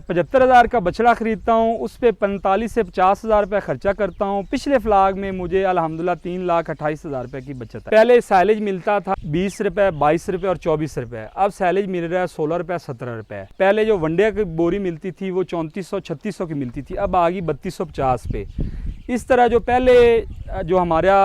75,000 का बछड़ा ख़रीदता हूँ, उस पर 45 से 50,000 रुपये ख़र्चा करता हूँ। पिछले फ्लाग में मुझे अल्हम्दुलिल्लाह 3,28,000 रुपये की बचत है। पहले साइलेज मिलता था 20 रुपये, 22 रुपये और 24 रुपये। अब साइलेज मिल रहा है 16 रुपये, 17 रुपये। पहले जो वनडे की बोरी मिलती थी वो 3400, 3600 की मिलती थी, अब आ गई 3250 पे। इस तरह जो पहले जो हमारा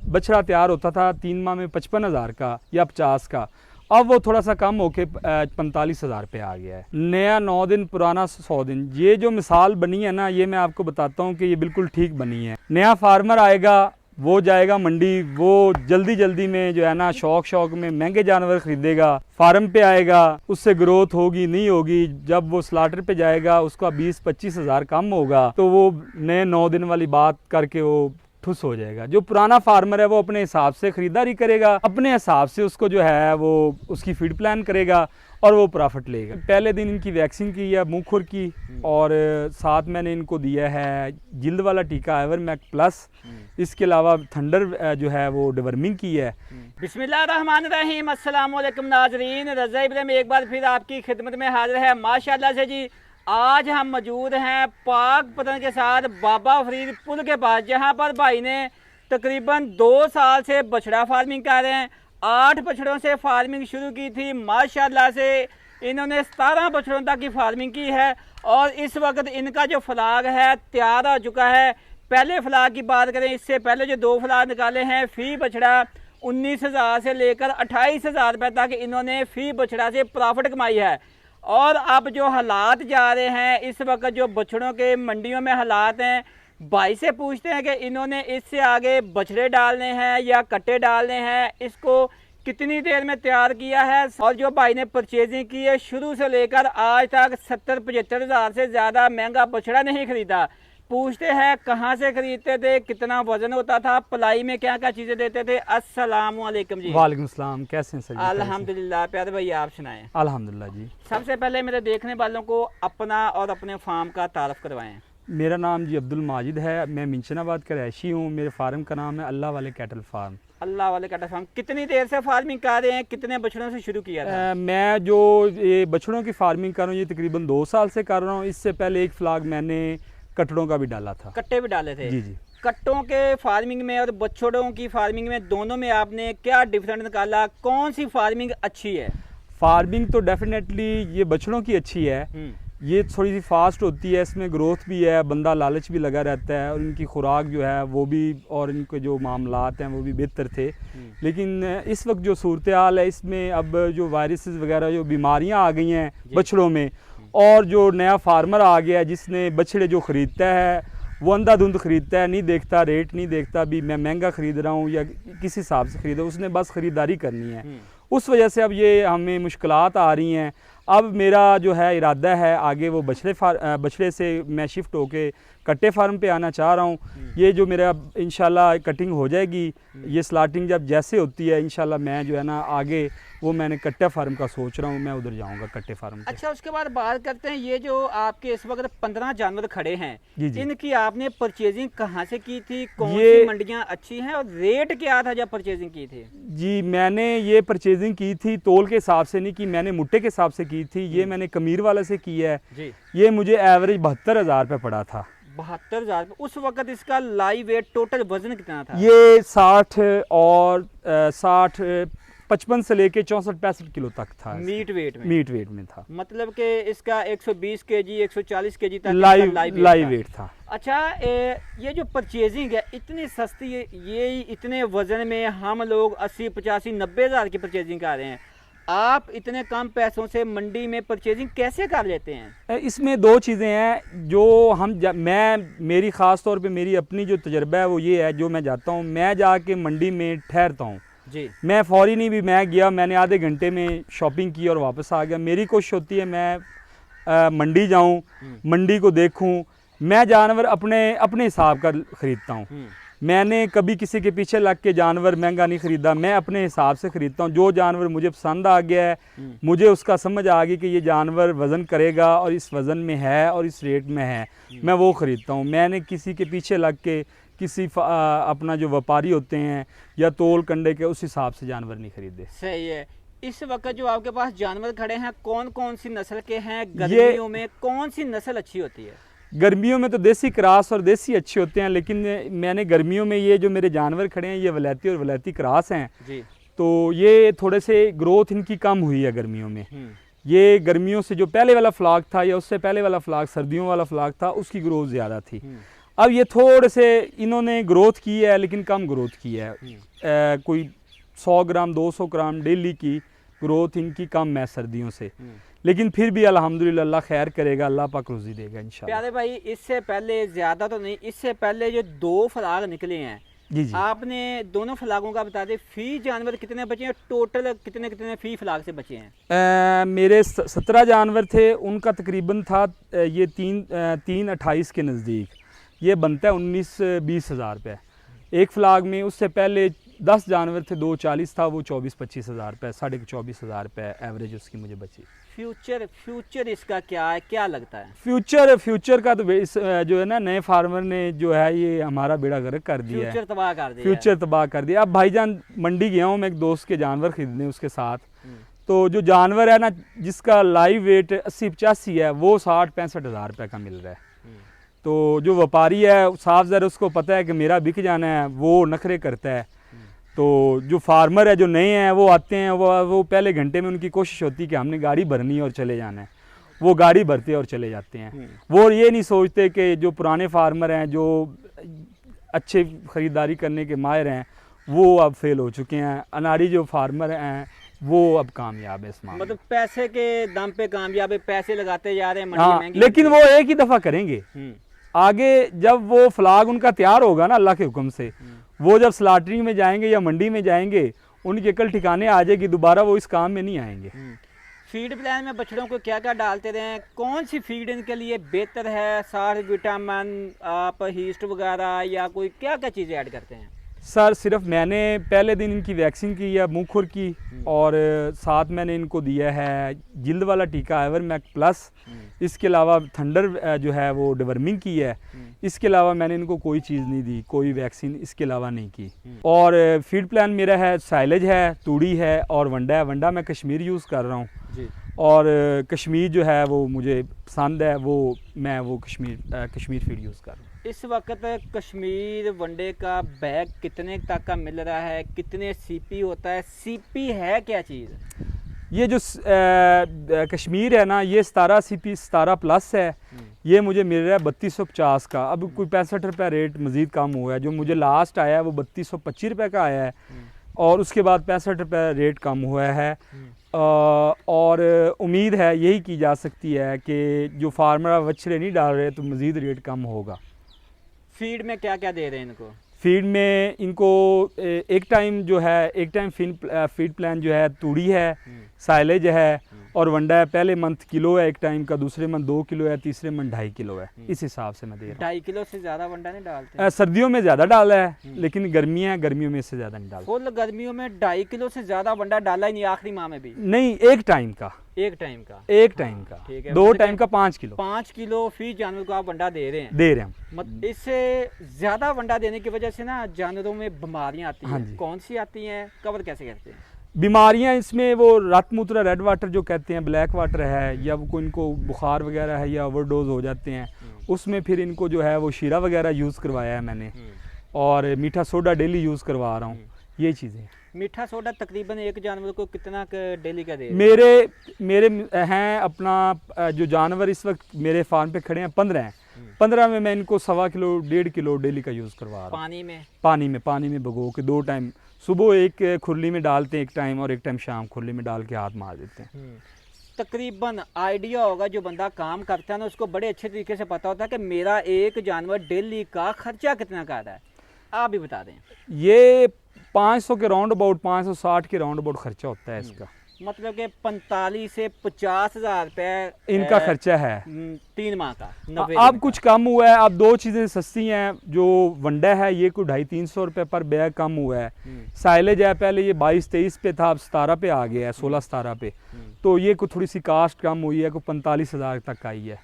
बछड़ा तैयार होता था 3 माह में 55,000 का या 50 का, अब वो थोड़ा सा कम होके 45,000 पे आ गया है। नया 9 दिन, पुराना 100 दिन। ये जो मिसाल बनी है ना, ये मैं आपको बताता हूँ कि ये बिल्कुल ठीक बनी है। नया फार्मर आएगा, वो जाएगा मंडी, वो जल्दी जल्दी में जो है ना शौक में महंगे जानवर खरीदेगा, फार्म पे आएगा, उससे ग्रोथ होगी नहीं होगी। जब वो स्लाटर पे जाएगा उसका 20-25 हज़ार कम होगा, तो वो नए 9 दिन वाली बात करके वो ठुस हो जाएगा। जो पुराना फार्मर है वो अपने हिसाब से ख़रीदारी करेगा, अपने हिसाब से उसको जो है वो उसकी फीड प्लान करेगा और वो प्रॉफिट लेगा। पहले दिन इनकी वैक्सीन की है मुँह खुर की, और साथ मैंने इनको दिया है जिल्द वाला टीका एवरमैक प्लस। इसके अलावा थंडर जो है वो डिवर्मिंग की है। बिस्मिल्लाहिर्रहमानिर्रहीम। अस्सलाम वालेकुम नाजरीन, रज़ा इब्राहिम एक बार फिर आपकी खिदमत में हाजिर है माशाल्लाह से जी। आज हम मौजूद हैं पाक पतन के साथ बाबा फरीद पुल के पास, जहां पर भाई ने तकरीबन 2 साल से बछड़ा फार्मिंग कर रहे हैं। 8 बछड़ों से फार्मिंग शुरू की थी, माशाल्लाह से इन्होंने 17 बछड़ों तक की फार्मिंग की है और इस वक्त इनका जो फ्लाग है तैयार हो चुका है। पहले फ्लाग की बात करें, इससे पहले जो 2 फ्लाग निकाले हैं, फ़ी बछड़ा 19,000 से लेकर 28,000 रुपये तक इन्होंने फ़ी बछड़ा से प्रॉफिट कमाई है। और अब जो हालात जा रहे हैं इस वक्त, जो बछड़ों के मंडियों में हालात हैं, भाई से पूछते हैं कि इन्होंने इससे आगे बछड़े डालने हैं या कट्टे डालने हैं, इसको कितनी देर में तैयार किया है, और जो भाई ने परचेजिंग की है शुरू से लेकर आज तक 70-75 हज़ार से ज़्यादा महंगा बछड़ा नहीं खरीदा। पूछते हैं कहाँ से खरीदते थे, कितना वजन होता था, पलाई में क्या क्या चीज़ें देते थे। अस्सलाम वालेकुम जी। वालेकुम सलाम, कैसे हैं सर? अल्हम्दुलिल्लाह प्यारे भाई, आप सुनाएं। अल्हम्दुलिल्लाह जी। सबसे पहले मेरे देखने वालों को अपना और अपने फार्म का तारफ़ करवाएं। मेरा नाम जी अब्दुल माजिद है, मैं मिंशनाबाद का रहशी हूँ। मेरे फार्म का नाम है अल्लाह वाले कैटल फार्म। अल्लाह वाले कैटल फार्म। कितनी देर से फार्मिंग कर रहे हैं, कितने बछड़ों से शुरू किया था? मैं जो ये बछड़ों की फार्मिंग कर रहा हूँ ये तकरीबन 2 साल से कर रहा हूँ। इससे पहले एक फ्लाग मैंने कट्टों का भी डाला था। कट्टे भी डाले थे? जी जी। कट्टों के फार्मिंग में और बछड़ों की फार्मिंग में, दोनों में आपने क्या डिफरेंट निकाला? कौन सी फार्मिंग अच्छी है? फार्मिंग तो डेफिनेटली ये बछड़ों की अच्छी है। ये थोड़ी सी फास्ट होती है, इसमें ग्रोथ भी है, बंदा लालच भी लगा रहता है, और इनकी खुराक जो है वो भी, और इनके जो मामलात हैं वो भी बेहतर थे। लेकिन इस वक्त जो सूरत हाल है इसमें अब जो वायरसेस वगैरह जो बीमारियां आ गई हैं बछड़ों में, और जो नया फार्मर आ गया है जिसने बछड़े जो ख़रीदता है वो अंधाधुंध ख़रीदता है, नहीं देखता, रेट नहीं देखता भी मैं महंगा ख़रीद रहा हूँ या किस हिसाब से ख़रीदा, उसने बस ख़रीदारी करनी है। उस वजह से अब ये हमें मुश्किलात आ रही हैं। अब मेरा जो है इरादा है आगे वो बछड़े से मैं शिफ्ट होके कट्टे फार्म पे आना चाह रहा हूँ। ये जो मेरा इंशाल्लाह कटिंग हो जाएगी, ये स्लाटिंग जब जैसे होती है इंशाल्लाह मैं जो है ना आगे वो मैंने कट्टे फार्म का सोच रहा हूँ, मैं उधर जाऊँगा कट्टे फार्म पे। अच्छा, उसके बाद बात करते हैं, ये जो आपके इस वक्त 15 जानवर खड़े हैं, जी जी, इनकी आपने परचेजिंग कहाँ से की थी? कौन सी मंडियाँ अच्छी हैं और रेट क्या था जब परचेजिंग की थी? जी, मैंने ये परचेजिंग की थी तोल के हिसाब से नहीं की, मैंने मुट्टे के हिसाब से की थी। ये मैंने कमीर वाले से की है जी। ये मुझे एवरेज 72,000 रुपये पड़ा था। 72,000। उस वक्त इसका लाइव वेट टोटल वजन कितना था? ये 60 और 55 से लेके 64-65 किलो तक था। मीट वेट में था, मतलब कि इसका 120 केजी 140 केजी तक लाइव वेट था। अच्छा, ये जो परचेजिंग है इतनी सस्ती है, ये इतने वजन में हम लोग 80, 85, 90 हज़ार की परचेजिंग कर रहे हैं, आप इतने कम पैसों से मंडी में परचेजिंग कैसे कर लेते हैं? इसमें 2 चीज़ें हैं जो मेरी ख़ास तौर पे मेरी अपनी जो तजर्बा है वो ये है, जो मैं जाता हूँ, मैं जाके मंडी में ठहरता हूँ जी। मैं फ़ौरी नहीं भी मैं गया, मैंने आधे घंटे में शॉपिंग की और वापस आ गया। मेरी कोशिश होती है मैं मंडी जाऊँ, मंडी को देखूँ, मैं जानवर अपने हिसाब का ख़रीदता हूँ। मैंने कभी किसी के पीछे लग के जानवर महंगा नहीं ख़रीदा, मैं अपने हिसाब से ख़रीदता हूँ। जो जानवर मुझे पसंद आ गया है, मुझे उसका समझ आ गई कि ये जानवर वज़न करेगा और इस वज़न में है और इस रेट में है, मैं वो ख़रीदता हूँ। मैंने किसी के पीछे लग के अपना जो व्यापारी होते हैं या तोल कंडे के, उस हिसाब से जानवर नहीं खरीदे। सही है। इस वक्त जो आपके पास जानवर खड़े हैं कौन कौन सी नस्ल के हैं? गर्मियों में कौन सी नस्ल अच्छी होती है? गर्मियों में तो देसी क्रास और देसी अच्छे होते हैं, लेकिन मैंने गर्मियों में ये जो मेरे जानवर खड़े हैं ये वलैती और वलैती क्रास हैं जी। तो ये थोड़े से ग्रोथ इनकी कम हुई है गर्मियों में। ये गर्मियों से जो पहले वाला फ्लाग था या उससे पहले वाला फ्लाग सर्दियों वाला फ्लाग था उसकी ग्रोथ ज़्यादा थी। अब ये थोड़े से इन्होंने ग्रोथ की है लेकिन कम ग्रोथ की है। कोई 100 ग्राम 200 ग्राम डेली की ग्रोथ इनकी कम है सर्दियों से, लेकिन फिर भी अल्हम्दुलिल्लाह अल्लाह खैर करेगा, अल्लाह पाक रोज़ी देगा इंशाल्लाह। प्यारे भाई, इससे पहले ज़्यादा तो नहीं, इससे पहले जो 2 फ्लाग निकले हैं जी जी, आपने दोनों फ्लागों का बता दें, फी जानवर कितने बचे हैं, टोटल कितने कितने फी फ्लाग से बचे हैं? मेरे 17 जानवर थे, उनका तकरीबन था ये 328 के नज़दीक, ये बनता है 19-20 हज़ार रुपये एक फ्लाग में। उससे पहले 10 जानवर थे, 240 था, वो 24-25 हज़ार रुपये, 24.5 हज़ार रुपये एवरेज उसकी मुझे बची। फ्यूचर इसका क्या है, क्या लगता है? फ्यूचर का तो जो है ना, नए फार्मर ने जो है ये हमारा बेड़ा गर्क कर दिया है, फ्यूचर तबाह कर दिया। फ्यूचर तबाह कर दिया। अब भाईजान मंडी गया हूँ मैं एक दोस्त के जानवर खरीदने उसके साथ, तो जो जानवर है ना जिसका लाइव वेट 80-85 है वो 60-65 हज़ार रुपये का मिल रहा है। तो जो व्यापारी है साफ ज़रा उसको पता है कि मेरा बिक जाना है, वो नखरे करता है। तो जो फार्मर है जो नए हैं वो आते हैं, वो पहले घंटे में उनकी कोशिश होती है कि हमने गाड़ी भरनी है और चले जाना है, वो गाड़ी भरते हैं और चले जाते हैं। वो ये नहीं सोचते कि जो पुराने फार्मर हैं जो अच्छे ख़रीदारी करने के माहिर हैं वो अब फेल हो चुके हैं। अनाड़ी जो फार्मर हैं वो अब कामयाब है इस मामले में। मतलब पैसे के दम पे कामयाब है, पैसे लगाते जा रहे हैं, मंडी हाँ, महंगी लेकिन वो एक ही दफ़ा करेंगे। आगे जब वो फ्लाग उनका तैयार होगा ना अल्लाह के हुक्म से, वो जब स्लाटरिंग में जाएंगे या मंडी में जाएंगे उनके कल ठिकाने आ जाएगी, दोबारा वो इस काम में नहीं आएंगे। फीड प्लान में बछड़ों को क्या क्या डालते रहे हैं, कौन सी फीड इनके लिए बेहतर है? सारे विटामिन आप हीस्ट वगैरह या कोई क्या क्या चीज़ें ऐड करते हैं? सर सिर्फ मैंने पहले दिन इनकी वैक्सीन की है मुँह खुर की, और साथ मैंने इनको दिया है जिल्द वाला टीका एवरमैक प्लस। इसके अलावा थंडर जो है वो डिवर्मिंग की है। इसके अलावा मैंने इनको कोई चीज़ नहीं दी, कोई वैक्सीन इसके अलावा नहीं की। और फीड प्लान मेरा है साइलेज है, तूड़ी है और वंडा है। वंडा मैं कश्मीर यूज़ कर रहा हूँ और कश्मीर जो है वो मुझे पसंद है, वो मैं वो कश्मीर फीड यूज़ कर रहा हूँ। इस वक्त कश्मीर वनडे का बैग कितने तक का मिल रहा है, कितने सीपी होता है, सीपी है क्या चीज़? ये जो कश्मीर है ना ये 17 सीपी 17 प्लस है, ये मुझे मिल रहा है 3250 का। अब कोई 65 रुपये रेट मज़ीद कम हुआ है, जो मुझे लास्ट आया है वो 3225 रुपये का आया है और उसके बाद 65 रुपये रेट कम हुआ है। और उम्मीद है यही की जा सकती है कि जो फार्मर बछड़े नहीं डाल रहे तो मज़ीद रेट कम होगा। फीड में क्या क्या दे रहे हैं इनको? फीड में इनको एक टाइम जो है, एक टाइम फीड प्लान जो है तूड़ी है, साइलेज है और वंडा है। पहले मंथ किलो है एक टाइम का, दूसरे मंथ 2 किलो है, तीसरे मंथ 2.5 किलो है। इस हिसाब से मैं दे रहा हूँ। 2.5 किलो से ज़्यादा वंडा नहीं डालते? सर्दियों में ज़्यादा डाला है, लेकिन गर्मियाँ हैं, गर्मियों में इससे ज़्यादा नहीं डालते। फुल गर्मियों में 2.5 किलो से ज़्यादा वंडा डाला ही नहीं, आखिरी माह में भी नहीं। एक टाइम का एक टाइम का ठीक है, 2 टाइम का 5 किलो 5 किलो फी जानवर को आप वंडा दे रहे हैं। हम इससे ज़्यादा वंडा देने की वजह से ना जानवरों में बीमारियां आती हैं। कौन सी आती हैं, कवर कैसे करते हैं? बीमारियां इसमें वो रत मूत्र रेड वाटर जो कहते हैं, ब्लैक वाटर है, या वो इनको बुखार वगैरह है या ओवरडोज हो जाते हैं, उसमें फिर इनको जो है वो शीरा वगैरह यूज़ करवाया है मैंने, और मीठा सोडा डेली यूज़ करवा रहा हूँ। ये चीज़ें। मीठा सोडा तकरीबन एक जानवर को कितना डेली का दे? मेरे हैं अपना जो जानवर इस वक्त मेरे फार्म पे खड़े हैं 15 हैं। 15 में मैं इनको 1.25 किलो 1.5 किलो डेली का यूज़ करवा रहा हूँ। पानी में भगो के 2 टाइम, सुबह एक खुरली में डालते हैं एक टाइम और एक टाइम शाम खुरली में डाल के हाथ मार देते हैं। तकरीबन आइडिया होगा, जो बंदा काम करता है ना उसको बड़े अच्छे तरीके से पता होता है कि मेरा एक जानवर डेली का खर्चा कितना का आता है। आप भी बता दें। ये 500 के राउंड अबाउट, 560 के राउंड अबाउट खर्चा होता है इसका। मतलब कि 45 से 50 हज़ार रुपये इनका खर्चा है 3 माह का। अब कुछ कम हुआ है, अब 2 चीज़ें सस्ती हैं। जो वंडा है ये कोई 250-300 रुपये पर बैग कम हुआ है। साइलेज है पहले ये 22-23 पे था, अब 17 पे आ गया है, 16-17 पे। तो ये कोई थोड़ी सी कास्ट कम हुई है, कोई 45 हज़ार तक आई है।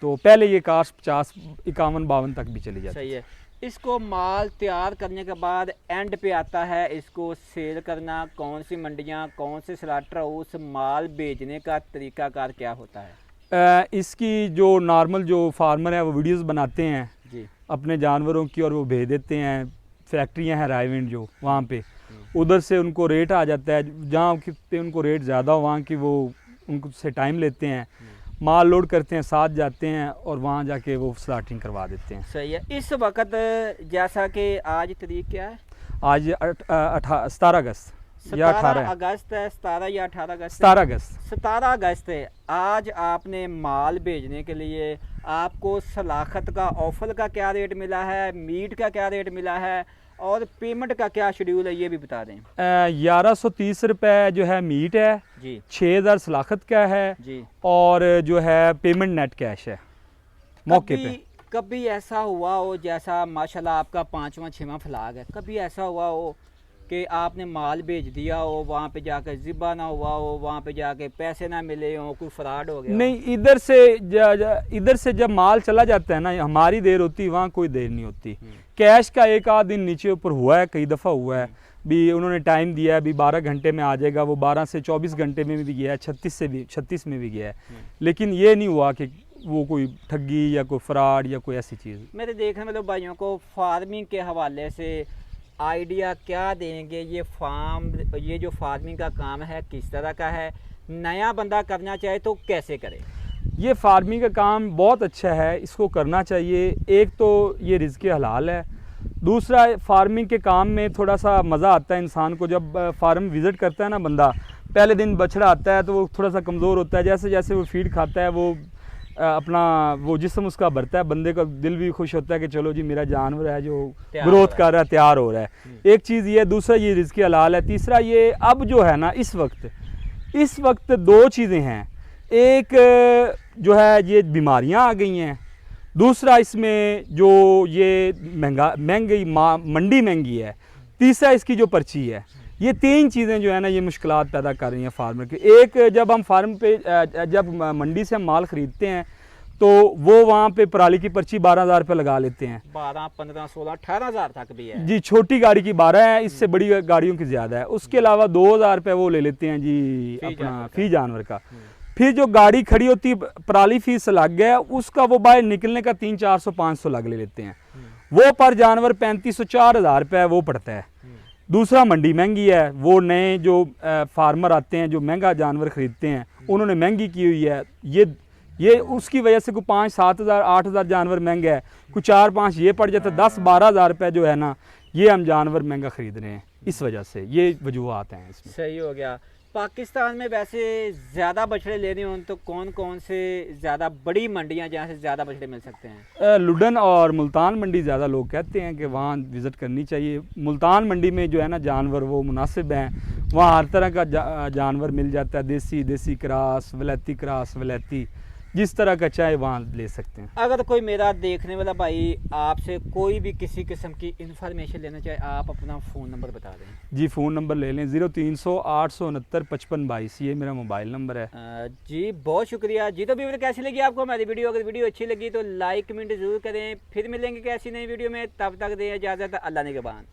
तो पहले ये कास्ट 50, 51, 52 तक भी चली जाती है। सही है। इसको माल तैयार करने के बाद एंड पे आता है इसको सेल करना, कौन सी मंडियाँ, कौन से स्लाटर हाउस, माल भेजने का तरीकाकार क्या होता है? इसकी जो नॉर्मल जो फार्मर है वो वीडियोस बनाते हैं जी अपने जानवरों की और वो भेज देते हैं। फैक्ट्रियां हैं रायविंड जो वहाँ पे, उधर से उनको रेट आ जाता है। जहाँ पे उनको रेट ज़्यादा हो वहाँ की वो उनको से टाइम लेते हैं, माल लोड करते हैं, साथ जाते हैं और वहाँ जाके वो स्लाटिंग करवा देते हैं। सही है। इस वक्त जैसा कि आज तारीख क्या है? आज 17 अगस्त या 18 अगस्त है, 17 या 18 अगस्त? 17 अगस्त। 17 अगस्त है। आज आपने माल भेजने के लिए आपको सलाखत का, ऑफर का क्या रेट मिला है, मीट का क्या रेट मिला है और पेमेंट का क्या शेड्यूल है, ये भी बता दें। 1130 रुपये जो है मीट है जी, 6000 सलाखत का है जी, और जो है पेमेंट नेट कैश है मौके पे। कभी ऐसा हुआ हो, जैसा माशाल्लाह आपका 5वां 6वां फ्लाग है, कभी ऐसा हुआ हो कि आपने माल भेज दिया हो, वहाँ पे जाकर ज़िबा ना हुआ हो, वहाँ पे जाके पैसे ना मिले हो, कोई फ्रॉड हो गया? नहीं, इधर से जब माल चला जाता है ना, हमारी देर होती है, वहाँ कोई देर नहीं होती। कैश का एक आध दिन नीचे ऊपर हुआ है, कई दफ़ा हुआ है भी, उन्होंने टाइम दिया है भी 12 घंटे में आ जाएगा, वो 12 से 24 घंटे में भी गया है, 36 में भी गया है, लेकिन ये नहीं हुआ कि वो कोई ठगी या कोई फ्रॉड या कोई ऐसी चीज़। मेरे देखने वाले भाइयों को फार्मिंग के हवाले से आइडिया क्या देंगे? ये जो फार्मिंग का काम है किस तरह का है, नया बंदा करना चाहे तो कैसे करे? ये फार्मिंग का काम बहुत अच्छा है, इसको करना चाहिए। एक तो ये रिज़्क़ हलाल है, दूसरा फार्मिंग के काम में थोड़ा सा मज़ा आता है इंसान को। जब फार्म विज़िट करता है ना बंदा, पहले दिन बछड़ा आता है तो वो थोड़ा सा कमज़ोर होता है, जैसे जैसे वो फीड खाता है वो अपना वो जिस्म उसका बढ़ता है, बंदे का दिल भी खुश होता है कि चलो जी मेरा जानवर है जो ग्रोथ कर रहा है, तैयार हो रहा है। एक चीज़ ये, दूसरा ये रिज़्क़ हलाल है, तीसरा ये अब जो है ना इस वक्त दो चीज़ें हैं। एक जो है ये बीमारियां आ गई हैं, दूसरा इसमें जो ये महंगी मंडी महंगी है, तीसरा इसकी जो पर्ची है। ये तीन चीज़ें जो है ना ये मुश्किलात पैदा कर रही हैं फार्मर के। एक, जब हम फार्म पे जब मंडी से हम माल ख़रीदते हैं तो वो वहाँ पे पराली की पर्ची 12,000 रुपये लगा लेते हैं। 12, 15, 16, 18,000 तक भी है जी, छोटी गाड़ी की 12 है, इससे बड़ी गाड़ियों की ज़्यादा है। उसके अलावा 2,000 रुपये वो ले लेते हैं जी अपना फी जानवर का। फिर जो गाड़ी खड़ी होती है, पराली फीस लग गया, उसका वो बाहर निकलने का 300, 400, 500 लग ले लेते हैं। वो पर जानवर 3500, 4000 रुपये वो पड़ता है। दूसरा, मंडी महंगी है, वो नए जो फार्मर आते हैं जो महंगा जानवर ख़रीदते हैं, उन्होंने महंगी की हुई है। ये उसकी वजह से कोई 5, 7 हज़ार, 8 हज़ार जानवर महंगा है, कुछ 4, 5 ये पड़ जाता है, 10, 12 हज़ार रुपये जो है ना ये हम जानवर महंगा ख़रीद रहे हैं। इस वजह से ये वजूहत हैं इसमें। सही हो गया। पाकिस्तान में वैसे ज़्यादा बछड़े लेने हों तो कौन कौन से ज़्यादा बड़ी मंडियां जहाँ से ज़्यादा बछड़े मिल सकते हैं? लुडन और मुल्तान मंडी ज़्यादा लोग कहते हैं कि वहाँ विज़िट करनी चाहिए। मुल्तान मंडी में जो है ना जानवर वो मुनासिब हैं, वहाँ हर तरह का जानवर मिल जाता है, देसी क्रॉस, वलैती, जिस तरह का चाहे वहाँ ले सकते हैं। अगर कोई मेरा देखने वाला भाई आपसे कोई भी किसी किस्म की इंफॉर्मेशन लेना चाहे, आप अपना फ़ोन नंबर बता दें। जी, फ़ोन नंबर ले लें 0300 869 55 22, ये मेरा मोबाइल नंबर है। जी बहुत शुक्रिया जी। तो वीडियो कैसी लगी आपको हमारी वीडियो? अगर वीडियो अच्छी लगी तो लाइक कमेंट ज़रूर करें। फिर मिलेंगे कैसी नई वीडियो में, तब तक दें इजाज़त। अल्लाह निगहबान।